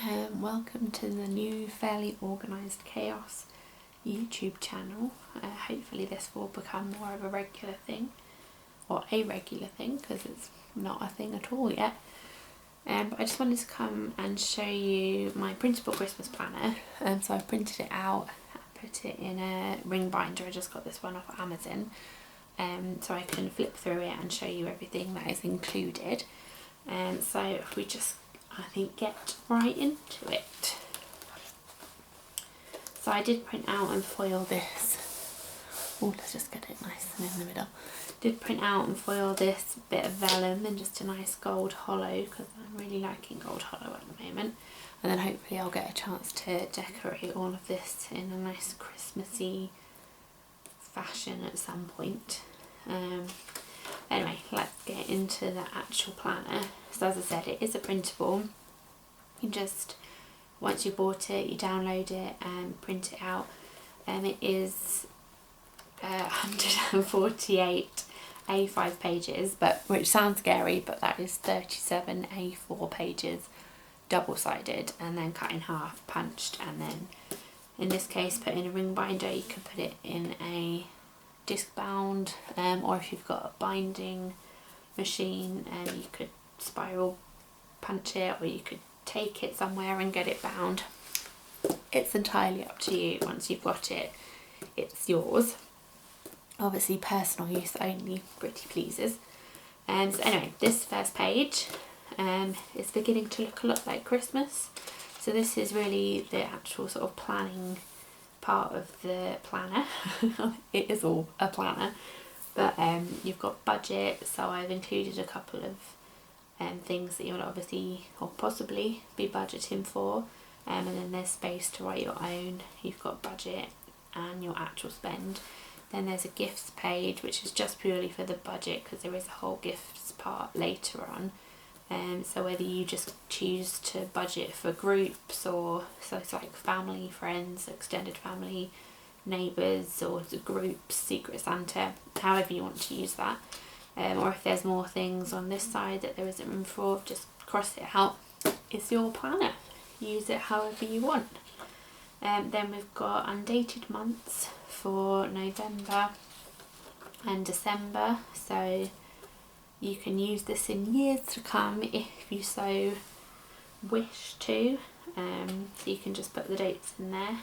Welcome to the new Fairly Organised Chaos YouTube channel. Hopefully this will become more of a regular thing, or a regular thing, because it's not a thing at all yet. But I just wanted to come and show you my Printable Christmas Planner. So I've printed it out, put it in a ring binder. I just got this one off Amazon, so I can flip through it and show you everything that is included. So if we just, I think, get right into it. So I did print out and foil this. Oh, let's just get it nice and in the middle. Did print out and foil this bit of vellum in just a nice gold hollow, because I'm really liking gold hollow at the moment. And then hopefully I'll get a chance to decorate all of this in a nice Christmassy fashion at some point. Anyway, let's get into the actual planner. So as I said, it is a printable. You just, once you bought it, you download it and print it out. It is 148 A5 pages, which sounds scary, but that is 37 A4 pages, double-sided, and then cut in half, punched, and then in this case put in a ring binder. You could put it in a disc bound, or if you've got a binding machine, you could spiral punch it, or you could take it somewhere and get it bound. It's entirely up to you. Once you've got it, it's yours. Obviously personal use only, pretty pleases. So anyway, this first page is beginning to look a lot like Christmas. So this is really the actual sort of planning part of the planner. It is all a planner, but you've got budget, so I've included a couple of things that you'll obviously or possibly be budgeting for, and then there's space to write your own. You've got budget and your actual spend. Then there's a gifts page, which is just purely for the budget, because there is a whole gifts part later on. So whether you just choose to budget for groups, or so it's like family, friends, extended family, neighbours, or the groups, Secret Santa, however you want to use that. Or if there's more things on this side that there isn't room for, just cross it out. It's your planner. Use it however you want. Then we've got undated months for November and December, so you can use this in years to come if you so wish to. So you can just put the dates in there,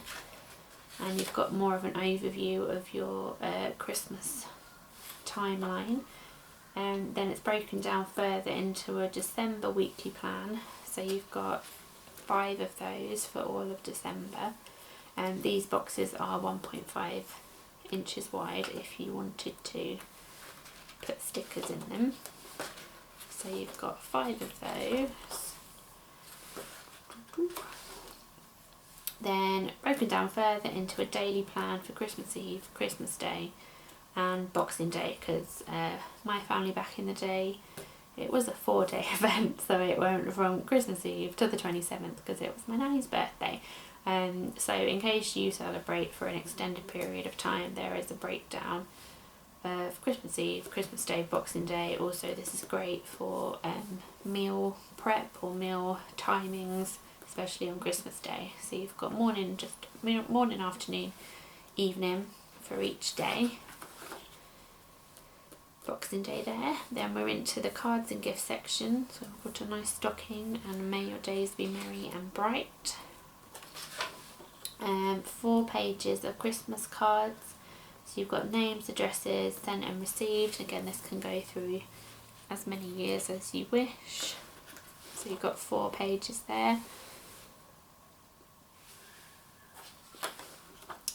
and you've got more of an overview of your Christmas timeline. And then it's broken down further into a December weekly plan, so you've got 5 of those for all of December, and these boxes are 1.5 inches wide if you wanted to put stickers in them. So you've got 5 of those. Then broken down further into a daily plan for Christmas Eve, Christmas Day and Boxing Day, because my family back in the day, it was a 4-day event, so it went from Christmas Eve to the 27th because it was my nanny's birthday. So in case you celebrate for an extended period of time, there is a breakdown of Christmas Eve, Christmas Day, Boxing Day. Also, this is great for meal prep or meal timings, especially on Christmas Day. So you've got morning, afternoon, evening for each day. Boxing Day there. Then we're into the cards and gift section. So I've got a nice stocking and may your days be merry and bright. 4 pages of Christmas cards. So you've got names, addresses, sent and received. Again, this can go through as many years as you wish. So you've got 4 pages there.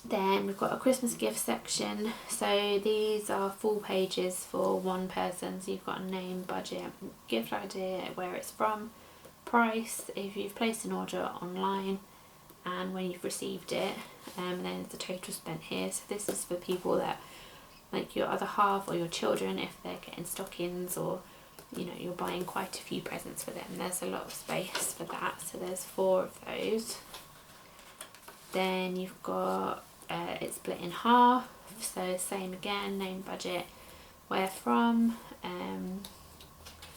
Then we've got a Christmas gift section. So these are full pages for one person. So you've got a name, budget, gift idea, where it's from, price, if you've placed an order online, and when you've received it, and then the total spent here. So this is for people that, like your other half or your children, if they're getting stockings, or you know, you're buying quite a few presents for them. There's a lot of space for that, so there's 4 of those. Then you've got it's split in half, so same again, name, budget, where from,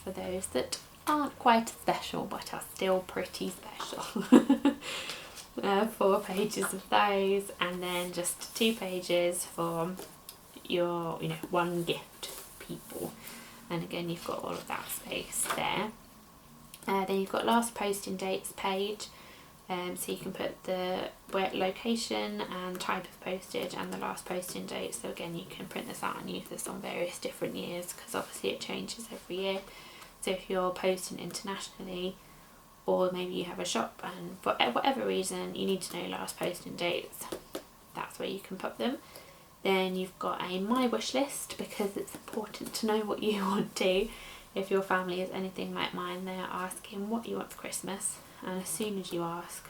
for those that aren't quite as special but are still pretty special. 4 pages of those, and then just 2 pages for your, one gift people. And again, you've got all of that space there. Then you've got last posting dates page, so you can put the location and type of postage and the last posting date. So again, you can print this out and use this on various different years, because obviously it changes every year. So if you're posting internationally, or maybe you have a shop and for whatever reason you need to know last posting dates, that's where you can put them. Then you've got a My Wish list, because it's important to know what you want to. If your family is anything like mine, they're asking what you want for Christmas, and as soon as you ask,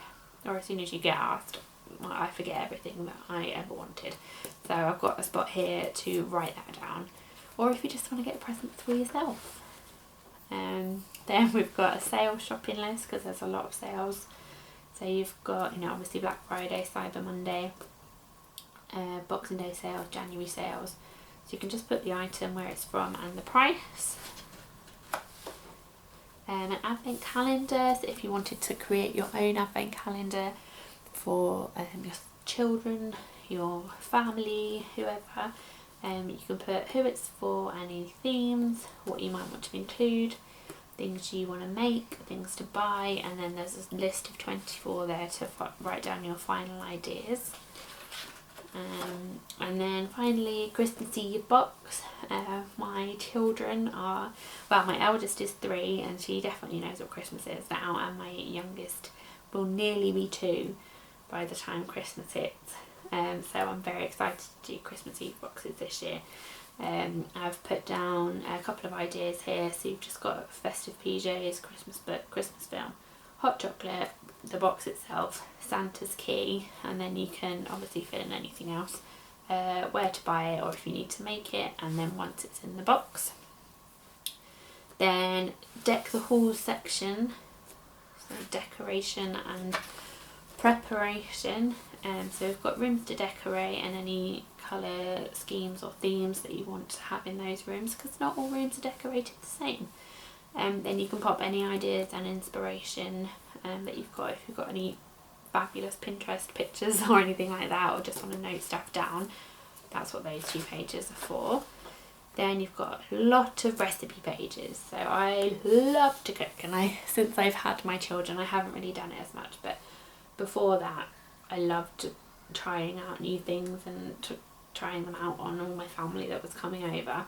or as soon as you get asked, I forget everything that I ever wanted. So I've got a spot here to write that down, or if you just want to get presents for yourself. Then we've got a sales shopping list, because there's a lot of sales. So you've got, obviously Black Friday, Cyber Monday, Boxing Day sales, January sales. So you can just put the item, where it's from, and the price. An advent calendar, so if you wanted to create your own advent calendar for your children, your family, whoever, you can put who it's for, any themes, what you might want to include, things you want to make, things to buy, and then there's a list of 24 there to write down your final ideas. And then finally, Christmas Eve box. My children are, well, my eldest is 3 and she definitely knows what Christmas is now, and my youngest will nearly be 2 by the time Christmas hits. So I'm very excited to do Christmas Eve boxes this year. I've put down a couple of ideas here. So you've just got festive PJs, Christmas book, Christmas film, hot chocolate, the box itself, Santa's key, and then you can obviously fill in anything else, where to buy it or if you need to make it, and then once it's in the box. Then deck the halls section, so decoration and preparation. So we've got rooms to decorate and any colour schemes or themes that you want to have in those rooms, because not all rooms are decorated the same. Then you can pop any ideas and inspiration that you've got, if you've got any fabulous Pinterest pictures or anything like that, or just want to note stuff down. That's what those 2 pages are for. Then you've got a lot of recipe pages. So I love to cook, and since I've had my children I haven't really done it as much, but before that I loved trying out new things and trying them out on all my family that was coming over.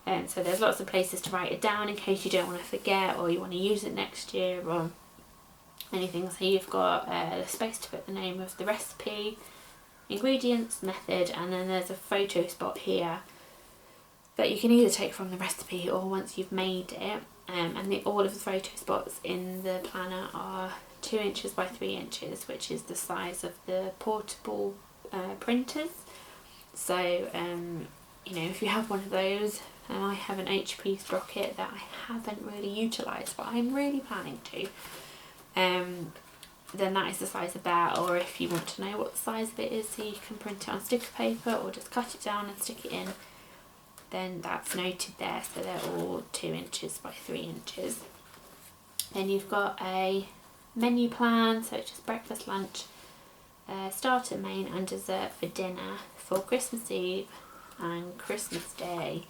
And so there's lots of places to write it down in case you don't want to forget or you want to use it next year or anything. So you've got the space to put the name of the recipe, ingredients, method, and then there's a photo spot here that you can either take from the recipe or once you've made it. And all of the photo spots in the planner are 2 inches by 3 inches, which is the size of the portable printers. So if you have one of those, and I have an HP sprocket that I haven't really utilised but I'm really planning to, then that is the size of that. Or if you want to know what the size of it is so you can print it on sticker paper or just cut it down and stick it in, then that's noted there. So they're all 2 inches by 3 inches. Then you've got a menu plan, so it's just breakfast, lunch, starter, main and dessert for dinner for Christmas Eve and Christmas Day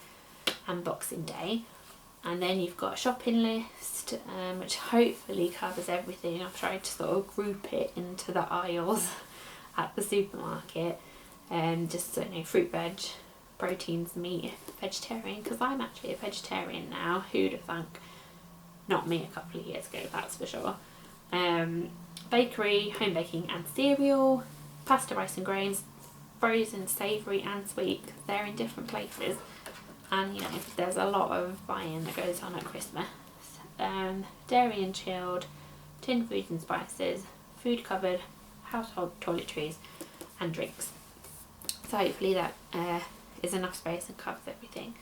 and Boxing Day. And then you've got a shopping list, which hopefully covers everything. I've tried to sort of group it into the aisles at the supermarket, just so fruit, veg, proteins, meat, vegetarian, because I'm actually a vegetarian now. Who'd have thunk? Not me a couple of years ago, that's for sure. Bakery, home baking and cereal, pasta, rice and grains, frozen, savoury and sweet. They're in different places, and there's a lot of buying that goes on at Christmas. Dairy and chilled, tinned foods and spices, food cupboard, household toiletries and drinks. So hopefully that is enough space and covers everything.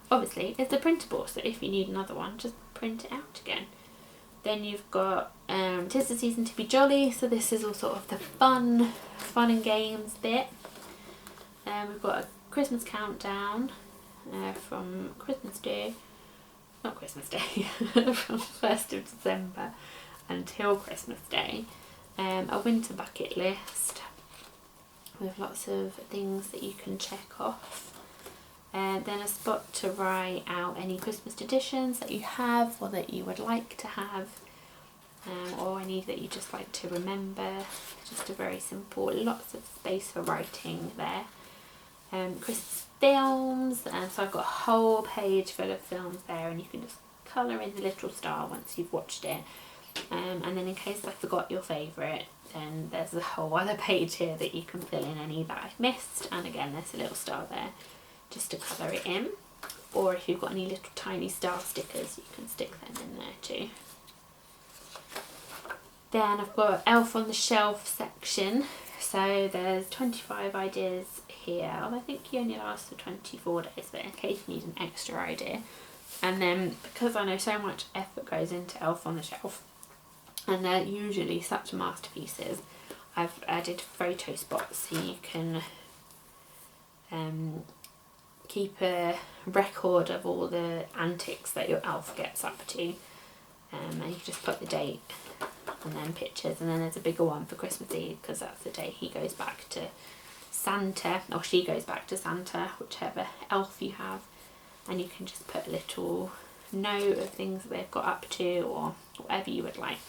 Obviously it's a printable, so if you need another one, just print it out again. Then you've got 'tis the season to be jolly, so this is all sort of the fun and games bit. We've got a Christmas countdown from Christmas Day, not Christmas Day, from 1st of December until Christmas Day. A winter bucket list with lots of things that you can check off. Then a spot to write out any Christmas traditions that you have or that you would like to have, or any that you just like to remember. Just a very simple, lots of space for writing there. Christmas films, and so I've got a whole page full of films there, and you can just colour in the little star once you've watched it. And then in case I forgot your favourite, then there's a whole other page here that you can fill in any that I've missed, and again there's a little star there just to colour it in. Or if you've got any little tiny star stickers, you can stick them in there too. Then I've got Elf on the Shelf section, so there's 25 ideas here. I think you only last for 24 days, but in case you need an extra idea. And then because I know so much effort goes into Elf on the Shelf, and they're usually such masterpieces, I've added photo spots so you can keep a record of all the antics that your elf gets up to, and you just put the date and then pictures, and then there's a bigger one for Christmas Eve because that's the day he goes back to Santa, or she goes back to Santa, whichever elf you have, and you can just put a little note of things that they've got up to or whatever you would like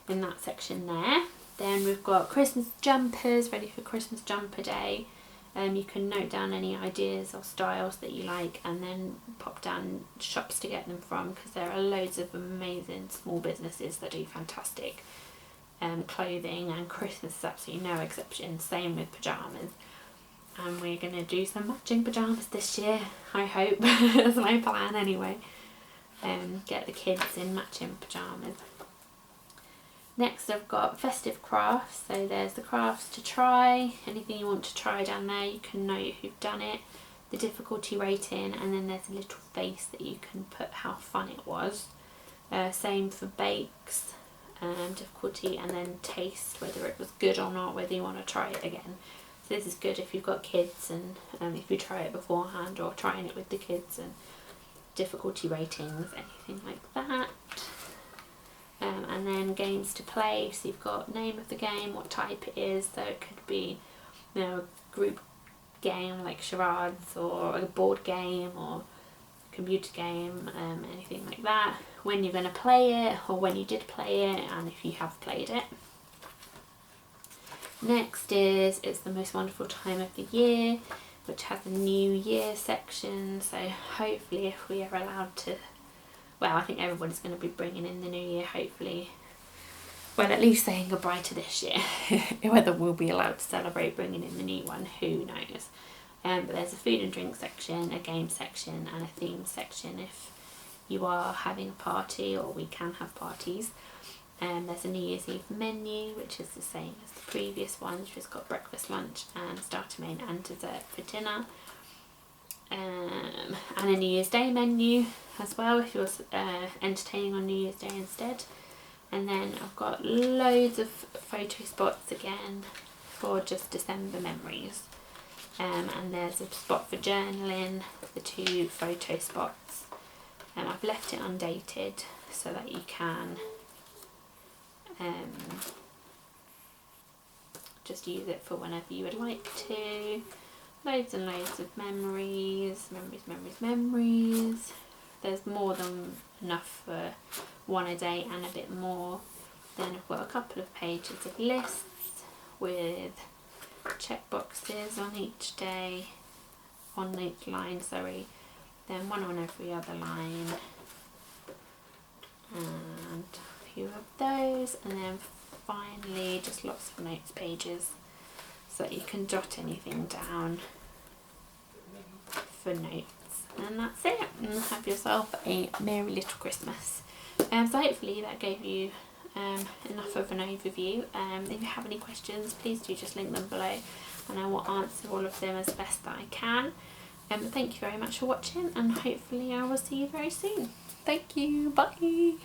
in that section there. Then we've got Christmas jumpers ready for Christmas jumper day. You can note down any ideas or styles that you like and then pop down shops to get them from, because there are loads of amazing small businesses that do fantastic clothing, and Christmas is absolutely no exception. Same with pyjamas, and we're going to do some matching pyjamas this year, I hope. That's my plan anyway. Get the kids in matching pyjamas. Next I've got festive crafts, so there's the crafts to try, anything you want to try down there, you can note who've done it, the difficulty rating, and then there's a little face that you can put how fun it was. Same for bakes, difficulty, and then taste, whether it was good or not, whether you want to try it again. So this is good if you've got kids, and if you try it beforehand or trying it with the kids, and difficulty ratings, anything like that. And then games to play, so you've got name of the game, what type it is, so it could be, you know, a group game like charades, or a board game, or computer game, anything like that, when you're going to play it, or when you did play it, and if you have played it. Next is It's the Most Wonderful Time of the Year, which has a New Year section, so hopefully if we are allowed to, well, I think everybody's going to be bringing in the new year, hopefully. Well, at least saying goodbye to this year. Whether we'll be allowed to celebrate bringing in the new one, who knows. But there's a food and drink section, a game section, and a theme section if you are having a party, or we can have parties. There's a New Year's Eve menu, which is the same as the previous one, which has got breakfast, lunch, and starter, main, and dessert for dinner. And a New Year's Day menu as well if you're entertaining on New Year's Day instead. And then I've got loads of photo spots again for just December memories, and there's a spot for journaling, the 2 photo spots. I've left it undated so that you can just use it for whenever you would like to. Loads and loads of memories, memories. There's more than enough for one a day and a bit more. Then I've got a couple of pages of lists with check boxes on each day, on each line, sorry. Then one on every other line, and a few of those. And then finally just lots of notes pages, so that you can jot anything down for notes. And that's it, and have yourself a merry little Christmas. So hopefully that gave you enough of an overview. If you have any questions, please do just link them below, and I will answer all of them as best that I can. But thank you very much for watching, and hopefully I will see you very soon. Thank you, bye!